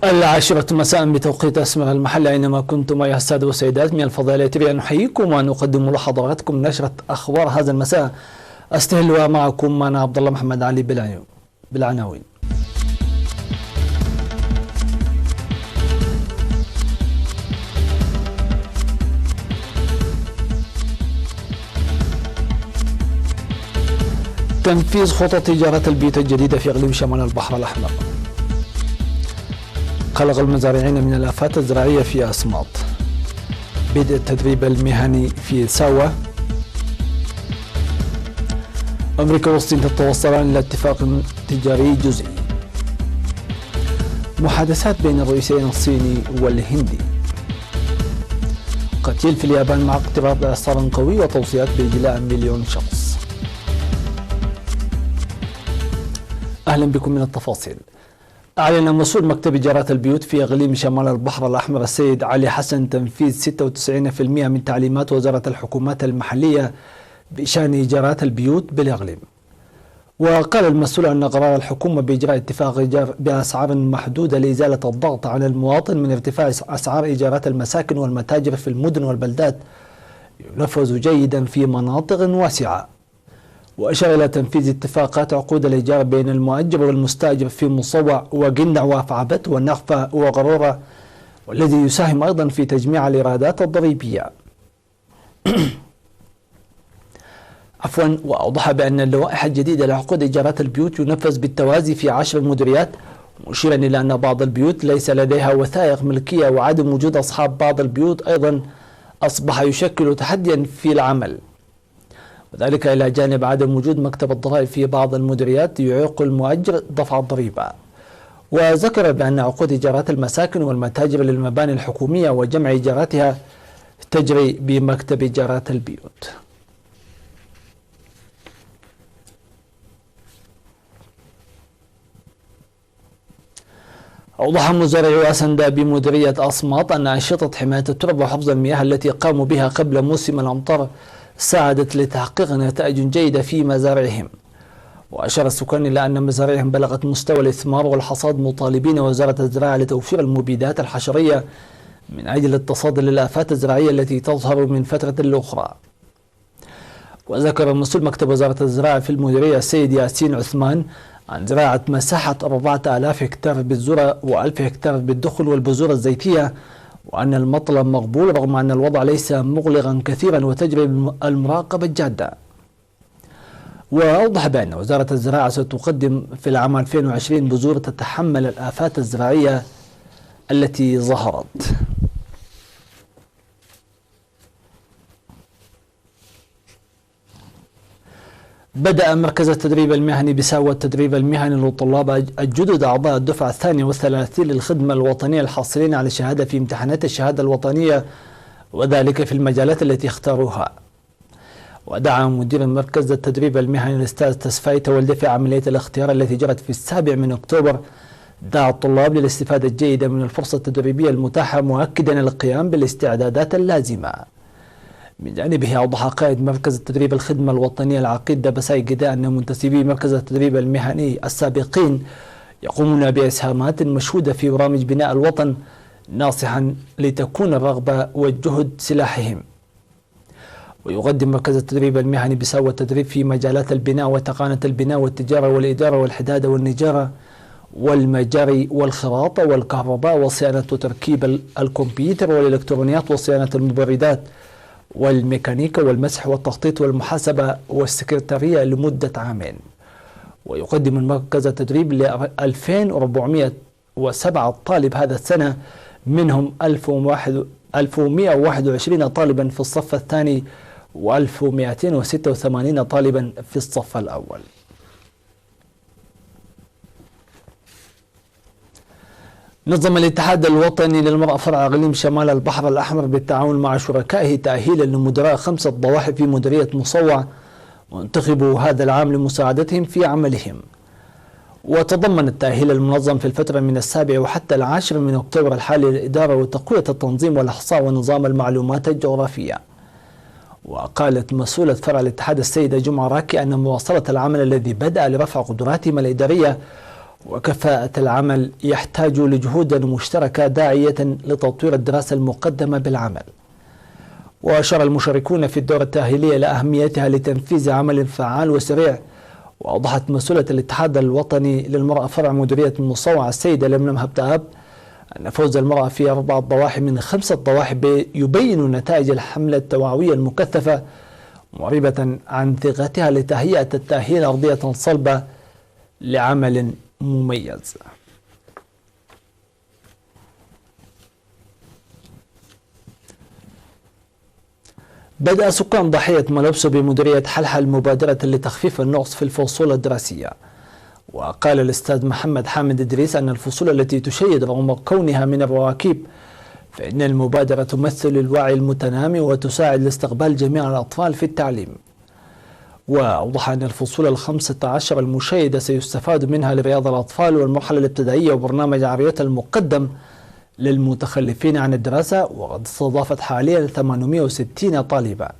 العاشرة مساء بتوقيت أسمر المحل أينما كنتم أيها السادة والسيدات. من الفضيلة بأن نحييكم وأقدم لحضراتكم نشرة أخبار هذا المساء. أستهل معكم أنا عبد الله محمد علي بالعناوين. تنفيذ خطط تجارة البيوت الجديدة في إقليم شمال البحر الأحمر. قلق المزارعين من الآفات الزراعية في أسماط. بدء التدريب المهني في ساوة. أمريكا والصين تتوصلان إلى اتفاق تجاري جزئي. محادثات بين الرئيسين الصيني والهندي. قتيل في اليابان مع اقتراب إعصار قوي وتوصيات بإجلاء 1,000,000 شخص. أهلا بكم من التفاصيل. أعلن مسؤول مكتب إيجارات البيوت في إقليم شمال البحر الأحمر السيد علي حسن تنفيذ 96% من تعليمات وزارة الحكومات المحلية بشأن إيجارات البيوت بالإقليم. وقال المسؤول أن قرار الحكومة بإجراء اتفاق إيجار بأسعار محدودة لإزالة الضغط على المواطن من ارتفاع أسعار إيجارات المساكن والمتاجر في المدن والبلدات ينفذ جيدا في مناطق واسعة. وأشار إلى تنفيذ اتفاقات عقود الإيجار بين المؤجر والمستأجر في مصوع وقندع وفعبت والنخفة وغرورة، والذي يساهم أيضا في تجميع الإيرادات الضريبية. وأوضح بأن اللوائح الجديدة لعقود إيجارات البيوت ينفذ بالتوازي في 10 مديريات، مشيرا إلى أن بعض البيوت ليس لديها وثائق ملكية، وعدم وجود أصحاب بعض البيوت أيضا أصبح يشكل تحديا في العمل، وذلك إلى جانب عدم وجود مكتب الضرائب في بعض المديريات يعيق المؤجر دفع الضريبة. وذكر بأن عقود إيجارات المساكن والمتاجر للمباني الحكومية وجمع إيجاراتها تجري بمكتب إيجارات البيوت. أوضح مزارعو أسندا بمديرية أسماط أن أنشطة حماية التربة وحفظ المياه التي قاموا بها قبل موسم الأمطار ساعدت لتحقيق نتائج جيدة في مزارعهم. وأشار السكان إلى أن مزارعهم بلغت مستوى الإثمار والحصاد، مطالبين وزارة الزراعة لتوفير المبيدات الحشرية من أجل التصدي للآفات الزراعية التي تظهر من فترة لأخرى. وذكر مسؤول مكتب وزارة الزراعة في المديرية السيد ياسين عثمان عن زراعة مساحة 4000 هكتار بالذرة و1000 هكتار بالدخل والبذور الزيتية، وأن المطلب مقبول رغم أن الوضع ليس مغلقا كثيرا وتجري المراقبة الجادة. وأوضح بأن وزارة الزراعة ستقدم في العام 2020 بذور تتحمل الآفات الزراعية التي ظهرت. بدأ مركز التدريب المهني بساوة التدريب المهني للطلاب الجدد أعضاء الدفعة 32 للخدمة الوطنية الحاصلين على شهادة في امتحانات الشهادة الوطنية، وذلك في المجالات التي اختاروها. ودعا مدير مركز التدريب المهني الأستاذ تسفاي تولد في عملية الاختيار التي جرت في 7 أكتوبر، دعا الطلاب للاستفادة الجيدة من الفرصة التدريبية المتاحة، مؤكدا القيام بالاستعدادات اللازمة. من جانبه أوضح قائد مركز التدريب الخدمة الوطنية العقيد دبساي جداء أن منتسبي مركز التدريب المهني السابقين يقومون بإسهامات مشهودة في برامج بناء الوطن، ناصحا لتكون الرغبة والجهد سلاحهم. ويقدم مركز التدريب المهني بساوة التدريب في مجالات البناء وتقنية البناء والتجارة والإدارة والحدادة والنجارة والمجاري والخراطة والكهرباء وصيانة وتركيب الكمبيوتر والإلكترونيات وصيانة المبردات والميكانيكا والمسح والتخطيط والمحاسبة والسكرتارية لمدة عامين. ويقدم المركز التدريب ل 2407 طالب هذا السنة، منهم 1121 طالبا في الصف الثاني و1286 طالبا في الصف الأول. نظم الاتحاد الوطني للمرأة فرع إقليم شمال البحر الأحمر بالتعاون مع شركائه تأهيلا لمدراء 5 ضواحي في مديرية مصوع وانتخبوا هذا العام لمساعدتهم في عملهم. وتضمن التأهيل المنظم في الفترة من 7 وحتى 10 من أكتوبر الحالي للإدارة وتقوية التنظيم والإحصاء ونظام المعلومات الجغرافية. وقالت مسؤولة فرع الاتحاد السيدة جمعة راكي أن مواصلة العمل الذي بدأ لرفع قدراتهم الإدارية وكفاءة العمل يحتاج لجهود مشتركة داعية لتطوير الدراسة المقدمة بالعمل. وأشار المشاركون في الدورة التأهيلية لأهميتها لتنفيذ عمل فعال وسريع. وأوضحت مسؤولة الاتحاد الوطني للمرأة فرع مديرية المصوعة السيدة لملم هبتاب أن فوز المرأة في 4 ضواحي من 5 ضواحي يبين نتائج الحملة التوعوية المكثفة، معربة عن ثقتها لتهيئة التأهيل أرضية صلبة لعمل مميز. بدأ سكان ضاحية ملبسو بمديرية حلحل مبادرة لتخفيف النقص في الفصول الدراسية. وقال الأستاذ محمد حامد إدريس أن الفصول التي تشيد رغم كونها من الرواكيب فإن المبادرة تمثل الوعي المتنامي وتساعد لاستقبال جميع الأطفال في التعليم. وأوضح أن الفصول 15 المشيدة سيستفاد منها لرياض الأطفال والمرحلة الابتدائية وبرنامج عريات المقدم للمتخلفين عن الدراسة، وقد استضافت حاليا 860 طالبا.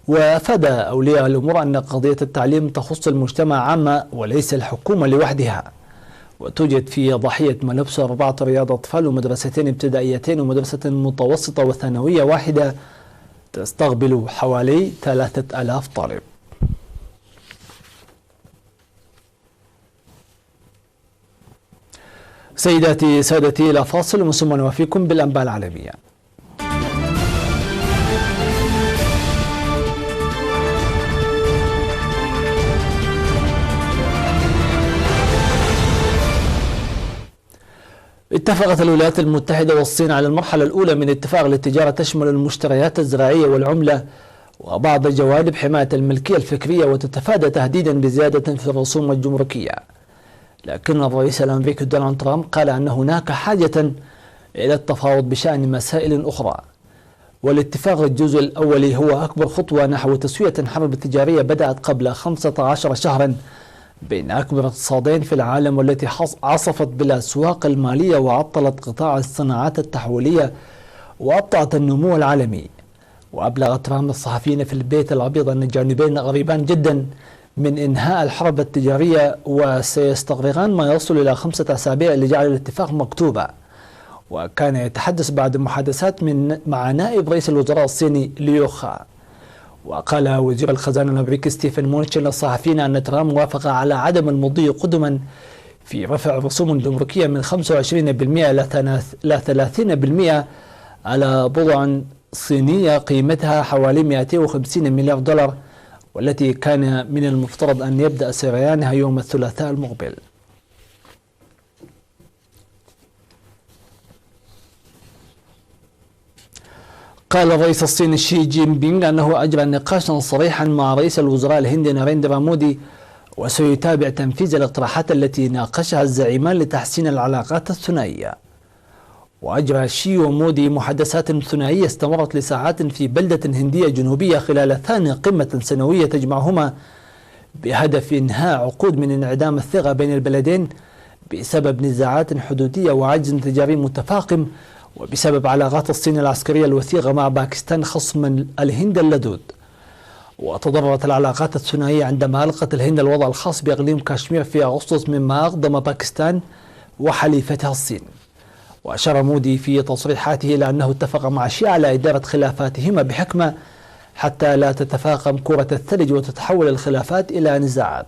وأفاد أولياء الأمور أن قضية التعليم تخص المجتمع عامة وليس الحكومة لوحدها. وتوجد في ضاحية ملبسو 4 رياض أطفال ومدرستين ابتدائيتين ومدرسة متوسطة وثانوية واحدة تستقبل حوالي 3000 طالب. سيداتي سادتي، لا فاصل وثم نوافيكم بالأنباء العالمية. اتفقت الولايات المتحدة والصين على المرحلة الأولى من اتفاق التجارة تشمل المشتريات الزراعية والعملة وبعض جوانب حماية الملكية الفكرية، وتتفادى تهديدا بزيادة في الرسوم الجمركية. لكن الرئيس الأمريكي دونالد ترامب قال أن هناك حاجة إلى التفاوض بشأن مسائل أخرى. والاتفاق الجزء الأولي هو أكبر خطوة نحو تسوية حرب تجارية بدأت قبل 15 شهرا بين أكبر اقتصادين في العالم، والتي عصفت بالأسواق المالية وعطلت قطاع الصناعات التحويلية وأبطأت النمو العالمي. وأبلغ ترامب الصحفيين في البيت الأبيض أن الجانبين قريبان جدا من إنهاء الحرب التجارية وسيستغرقان ما يصل إلى 5 أسابيع لجعل الاتفاق مكتوبا. وكان يتحدث بعد محادثات مع نائب رئيس الوزراء الصيني ليو خا. وقال وزير الخزانة الأمريكي ستيفن مونشن للصحفيين أن ترامب وافق على عدم المضي قدما في رفع الرسوم الجمركية من 25% إلى 30% على بضع صينية قيمتها حوالي 250 مليار دولار، والتي كان من المفترض أن يبدأ سريانها يوم الثلاثاء المقبل. قال الرئيس الصيني شي جين بينغ أنه أجرى نقاشا صريحا مع رئيس الوزراء الهندي ناريندرا مودي، وسيتابع تنفيذ الاقتراحات التي ناقشها الزعيمان لتحسين العلاقات الثنائية. وأجرى شي ومودي محادثات ثنائية استمرت لساعات في بلدة هندية جنوبية خلال ثاني قمة سنوية تجمعهما بهدف إنهاء عقود من انعدام الثقة بين البلدين بسبب نزاعات حدودية وعجز تجاري متفاقم، وبسبب علاقات الصين العسكرية الوثيقة مع باكستان خصم الهند اللدود. وتضررت العلاقات الثنائية عندما ألقت الهند الوضع الخاص بإقليم كاشمير في أغسطس، مما أقدم باكستان وحليفتها الصين. وأشار مودي في تصريحاته إلى أنه اتفق مع شي على إدارة خلافاتهما بحكمة حتى لا تتفاقم كرة الثلج وتتحول الخلافات إلى نزاعات.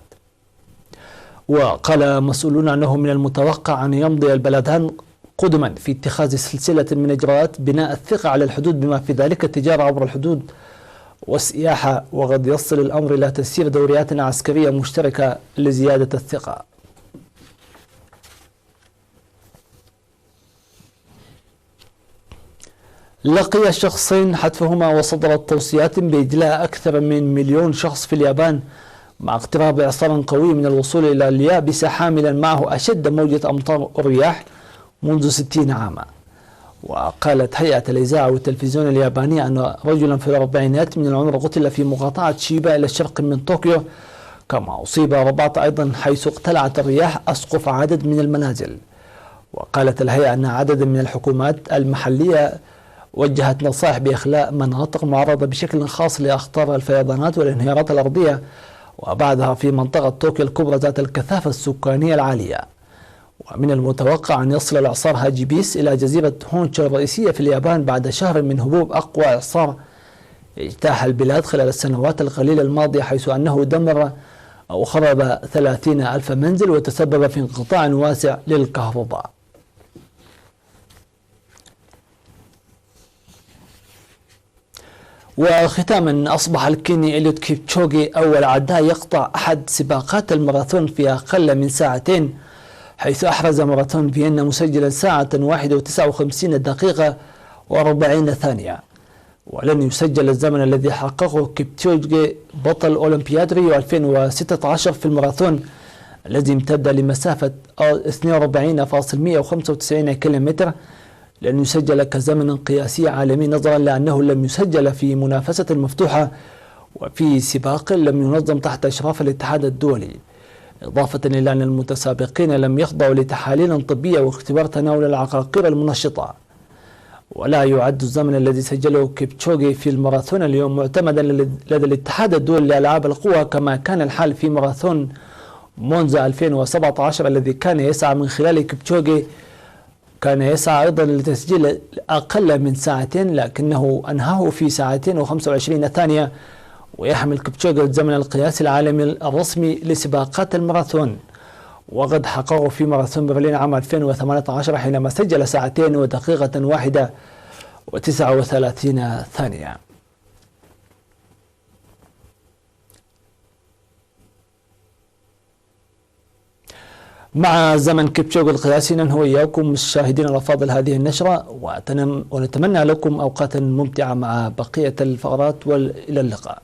وقال مسؤولون أنه من المتوقع أن يمضي البلدان قدما في اتخاذ سلسلة من إجراءات بناء الثقة على الحدود، بما في ذلك التجارة عبر الحدود والسياحة، وقد يصل الأمر إلى تسيير دوريات عسكرية مشتركة لزيادة الثقة. لقي الشخصين حتفهما وصدرت توصيات بإجلاء أكثر من 1,000,000 شخص في اليابان مع اقتراب إعصار قوي من الوصول إلى اليابسة حاملا معه أشد موجة أمطار الرياح منذ 60 عاما. وقالت هيئة الإذاعة والتلفزيون اليابانية أن رجلا في الأربعينات من العمر قتل في مقاطعة شيبا إلى الشرق من طوكيو، كما أصيب رباط أيضا حيث اقتلعت الرياح أسقف عدد من المنازل. وقالت الهيئة أن عدد من الحكومات المحلية وجهت نصائح بإخلاء مناطق معرضة بشكل خاص لأخطار الفيضانات والانهيارات الأرضية، وبعدها في منطقة طوكيو الكبرى ذات الكثافة السكانية العالية. ومن المتوقع أن يصل الإعصار هاجيبيس إلى جزيرة هونشو الرئيسية في اليابان بعد شهر من هبوب أقوى إعصار اجتاح البلاد خلال السنوات القليلة الماضية، حيث أنه دمر أو خرب 30,000 منزل وتسبب في انقطاع واسع للكهرباء. وختاما، أصبح الكيني إليوت كيبتشوغي أول عداء يقطع أحد سباقات الماراثون في أقل من ساعتين، حيث أحرز ماراثون فيينا مسجلا ساعة 1:59 دقيقة و40 ثانية. ولن يسجل الزمن الذي حققه كيبتشوغي بطل أولمبياد ريو 2016 في الماراثون الذي امتد لمسافة 42.195 كيلومتر، لأن يسجل كزمن قياسي عالمي نظرا لأنه لم يسجل في منافسة مفتوحة وفي سباق لم ينظم تحت إشراف الاتحاد الدولي، إضافة إلى أن المتسابقين لم يخضعوا لتحاليل طبية واختبار تناول العقاقير المنشطة. ولا يعد الزمن الذي سجله كيبتشوغي في الماراثون اليوم معتمدا لدى الاتحاد الدولي لألعاب القوى، كما كان الحال في ماراثون مونزا 2017 الذي كان يسعى من خلال كيبتشوغي كان يسعى أيضا لتسجيل أقل من ساعتين، لكنه أنهاه في 2:25 ثانية، ويحمل كيبتشوغي الزمن القياسي العالمي الرسمي لسباقات الماراثون، وقد حققه في ماراثون برلين عام 2018 حينما سجل 2:01:39 ثانية. مع زمن كيبتشوغي القياسي ننهي إياكم مشاهدينا الأفاضل هذه النشرة، ونتمنى لكم أوقاتا ممتعة مع بقية الفقرات، وإلى اللقاء.